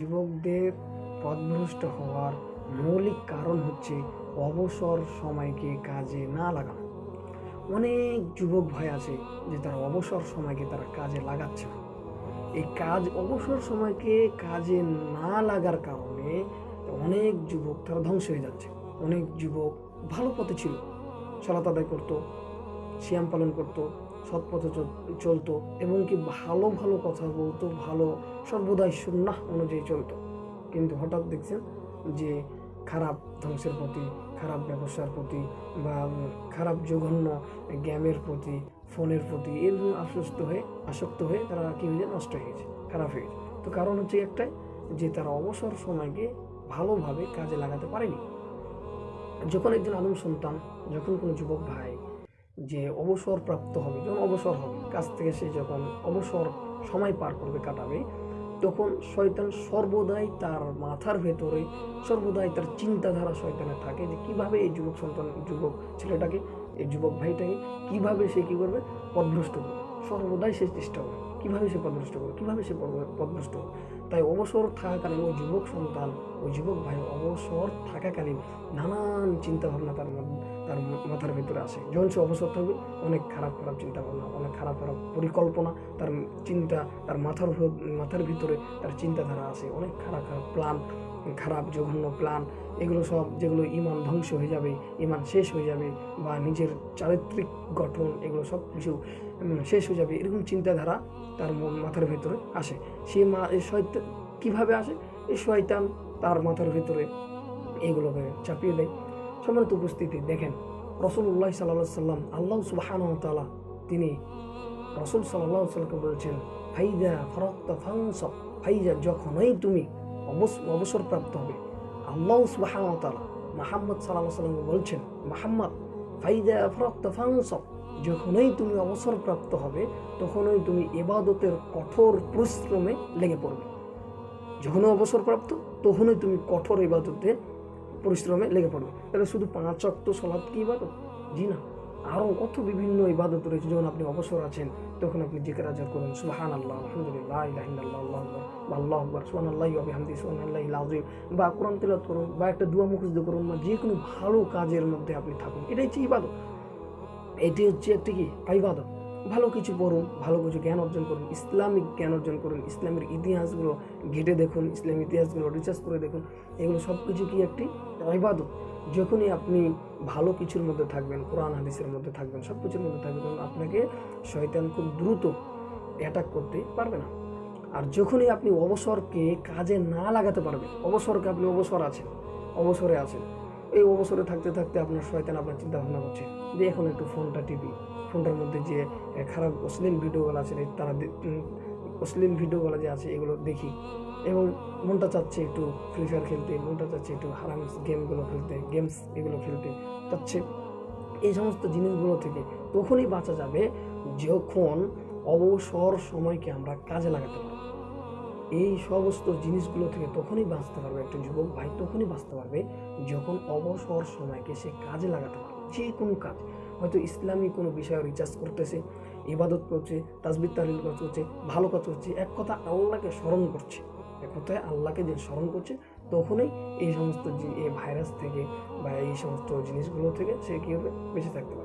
যুবকদের পথভ্রষ্ট হওয়ার মৌলিক কারণ হচ্ছে অবসর সময়কে কাজে না লাগানো। অনেক যুবক ভাই আছে যে তারা অবসর সময়কে তারা কাজে লাগাচ্ছে না। এই অবসর সময়কে কাজে না লাগার কারণে অনেক যুবক তারা ধ্বংস হয়ে যাচ্ছে। অনেক যুবক ভালো পথে ছিল, সালাত আদায় করতো, সিয়াম পালন করতো, সৎ পথে চলতো এবং কি ভালো ভালো কথা বলতো, ভালো সর্বদাই সুন্নাহ অনুযায়ী চলতো। কিন্তু হঠাৎ দেখছেন যে খারাপ ধ্বংসের প্রতি, খারাপ ব্যবসার প্রতি বা খারাপ জঘন্য গেমের প্রতি, ফোনের প্রতি এরকম আসক্ত হয়ে তারা কী হয়ে যায়, নষ্ট হয়ে গেছে, খারাপ হয়ে গেছে। তো কারণ হচ্ছে একটাই, যে তারা অবসর সময়কে ভালোভাবে কাজে লাগাতে পারেনি। যখন একজন আদম সন্তান, যখন কোনো যুবক ভাই যে অবসর প্রাপ্ত হবে, যখন অবসর হবে কাজ থেকে, সে যখন অবসর সময় পার করবে, কাটাবে, তখন শয়তান সর্বদাই তার মাথার ভেতরে, সর্বদাই তার চিন্তাধারা শয়তানের থাকে যে কীভাবে এই যুবক ছেলেটাকে, এই যুবক ভাইটাকে কীভাবে সে কী করবে, পথভ্রষ্ট করবে। সর্বদাই সে চেষ্টা করবে কীভাবে সে পথভ্রষ্ট করবে, কীভাবে সে পথভ্রষ্ট করবে। তাই অবসর থাকাকালীন ওই যুবক সন্তান, ওই যুবক ভাই অবসর থাকাকালীন নানান চিন্তাভাবনা তার মাথার ভেতরে আসে। যখন সে অবসর থাকবে, অনেক খারাপ খারাপ চিন্তাভাবনা, অনেক খারাপ খারাপ পরিকল্পনা, তার চিন্তা, তার মাথার ভিতরে তার চিন্তাধারা আসে, অনেক খারাপ খারাপ প্ল্যান, খারাপ জঘন্য প্ল্যান, এগুলো সব, যেগুলো ইমান ধ্বংস হয়ে যাবে, ইমান শেষ হয়ে যাবে, বা নিজের চারিত্রিক গঠন, এগুলো সব কিছু শেষ হয়ে যাবে, এরকম চিন্তাধারা তার মাথার ভেতরে আসে। শয়তান কীভাবে আসে? এই শয়তান তার মাথার ভেতরে এগুলোকে চাপিয়ে দেয়। সম্মানিত উপস্থিতি, দেখেন রাসূলুল্লাহ সাল্লাল্লাহু আলাইহি সাল্লাম, আল্লাহ সুবহানাহু ওয়া তাআলা, তিনি রাসূল সাল্লাল্লাহু আলাইহি সাল্লামকে বলছেন, ফাইদা ফারাগতা ফানসাব, ফাইজা, যখনই তুমি অবসর প্রাপ্ত হবে। আল্লাহ সুবহানাহু ওয়া তাআলা মুহাম্মদ সাল্লাল্লাহু আলাইহি সাল্লামকে বলছেন, মুহাম্মদ ফাইদা ফারাগতা ফানসাব, যখনই তুমি অবসর প্রাপ্ত হবে, তখনই তুমি ইবাদতের কঠোর পরিশ্রমে লেগে পড়বে। যখনই অবসর প্রাপ্ত, তখনই তুমি কঠোর ইবাদতে পরিশ্রমে লেগে পড়বে। তাহলে শুধু 5 ওয়াক্ত সালাত কি ইবাদত? জি না, আরও কত বিভিন্ন ইবাদত রয়েছে। যখন আপনি অবসর আছেন, তখন আপনি জিকির আজকার করুন, সুবহানাল্লাহ, আলহামদুলিল্লাহ, লা ইলাহা ইল্লাল্লাহ, আল্লাহু আকবার, বা আল্লাহু আকবার, সুবহানাল্লাহি ওয়া বিহামদিহি, সুবহানাল্লাহিল আযীম, বা কোরআন তেলাওয়াত করুন, বা একটা দোয়া মুখস্থ করুন, বা যে কোনো ভালো কাজের মধ্যে আপনি থাকুন। এটাই হচ্ছে ইবাদত। এটি হচ্ছে একটি কি ইবাদত। ভালো কিছু পড়ুন, ভালো কিছু জ্ঞান অর্জন করুন, ইসলামিক জ্ঞান অর্জন করুন, ইসলামের ইতিহাসগুলো ঘেটে দেখুন, ইসলামের ইতিহাসগুলো রিসার্চ করে দেখুন। এগুলো সব কিছু কি একটি ইবাদত। যখনই আপনি ভালো কিছুর মধ্যে থাকবেন, কোরআন হাদিসের মধ্যে থাকবেন, সব কিছুর মধ্যে থাকবেন, তখন আপনাকে শয়তান খুব দ্রুত অ্যাটাক করতে পারবে না। আর যখনই আপনি অবসরকে কাজে না লাগাতে পারবেন, আপনি অবসরে আছেন, এই অবসরে থাকতে থাকতে আপনার শয়তান আপনার চিন্তা ভাবনা করছে যে এখন একটু ফোনটা টিপি, ফোনটার মধ্যে যে খারাপ অশ্লীল ভিডিওগুলো আছে, অশ্লীল ভিডিওগুলো যে আছে এগুলো দেখি, এবং মনটা চাচ্ছে একটু ফ্রি ফায়ার খেলতে, মনটা চাচ্ছে একটু হারাম গেমস এগুলো খেলতে চাচ্ছে। এই সমস্ত জিনিসগুলো থেকে তখনই বাঁচা যাবে যখন অবসর সময়কে আমরা কাজে লাগাতে পারবো। এই সমস্ত জিনিসগুলো থেকে তখনই বাঁচতে পারবে একটা যুবক ভাই, তখনই বাঁচতে পারবে যখন অবসর সময়কে সে কাজে লাগাতে পারবে। যে কোনো কাজ, হয়তো ইসলামী কোনো বিষয়ে রিসার্চ করতেছে, ইবাদত করছে, তাসবিহ তাহলিল করছে, ভালো কাজ করছে, এক কথা আল্লাহকে স্মরণ করছে, এক কথায় আল্লাহকে যে স্মরণ করছে, তখনই এই সমস্ত এই ভাইরাস থেকে বা এই সমস্ত জিনিসগুলো থেকে সে কী হবে, বেঁচে থাকতে পারবে।